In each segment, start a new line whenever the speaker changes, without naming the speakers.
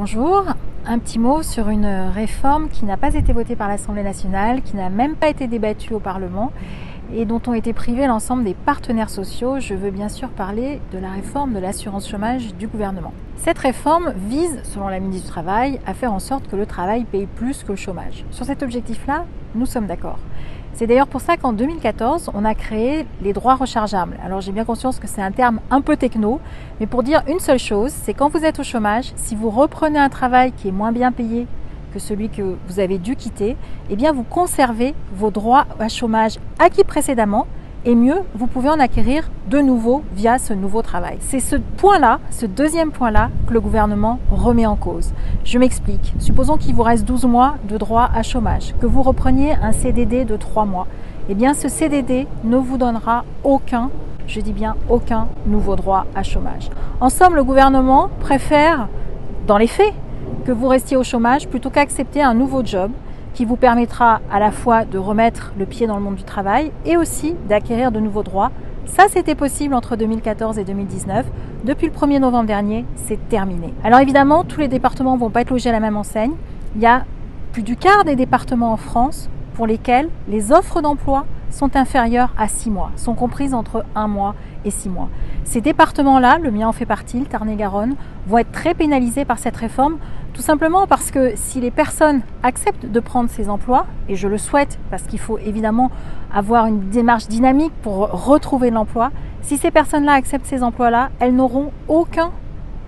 Bonjour, un petit mot sur une réforme qui n'a pas été votée par l'Assemblée nationale, qui n'a même pas été débattue au Parlement et dont ont été privés l'ensemble des partenaires sociaux. Je veux bien sûr parler de la réforme de l'assurance chômage du gouvernement. Cette réforme vise, selon la ministre du Travail, à faire en sorte que le travail paye plus que le chômage. Sur cet objectif-là, nous sommes d'accord. C'est d'ailleurs pour ça qu'en 2014, on a créé les droits rechargeables. Alors j'ai bien conscience que c'est un terme un peu techno, mais pour dire une seule chose, c'est quand vous êtes au chômage, si vous reprenez un travail qui est moins bien payé que celui que vous avez dû quitter, eh bien vous conservez vos droits à chômage acquis précédemment, et mieux, vous pouvez en acquérir de nouveau via ce nouveau travail. C'est ce point-là, ce deuxième point-là, que le gouvernement remet en cause. Je m'explique. Supposons qu'il vous reste 12 mois de droit à chômage, que vous repreniez un CDD de 3 mois. Eh bien, ce CDD ne vous donnera aucun, je dis bien aucun, nouveau droit à chômage. En somme, le gouvernement préfère, dans les faits, que vous restiez au chômage plutôt qu'accepter un nouveau job qui vous permettra à la fois de remettre le pied dans le monde du travail et aussi d'acquérir de nouveaux droits. Ça, c'était possible entre 2014 et 2019. Depuis le 1er novembre dernier, c'est terminé. Alors évidemment, tous les départements ne vont pas être logés à la même enseigne. Il y a plus du quart des départements en France pour lesquels les offres d'emploi sont inférieures à 6 mois, sont comprises entre 1 mois et 6 mois. Ces départements-là, le mien en fait partie, le Tarn-et-Garonne, vont être très pénalisés par cette réforme, tout simplement parce que si les personnes acceptent de prendre ces emplois, et je le souhaite parce qu'il faut évidemment avoir une démarche dynamique pour retrouver de l'emploi, si ces personnes-là acceptent ces emplois-là, elles n'auront aucun,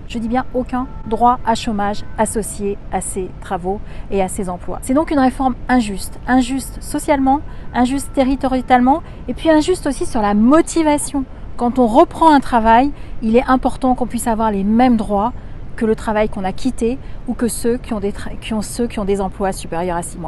je dis bien aucun, droit à chômage associé à ces travaux et à ces emplois. C'est donc une réforme injuste, injuste socialement, injuste territorialement, et puis injuste aussi sur la motivation. Quand on reprend un travail, il est important qu'on puisse avoir les mêmes droits que le travail qu'on a quitté ou que ceux qui ont des emplois supérieurs à 6 mois.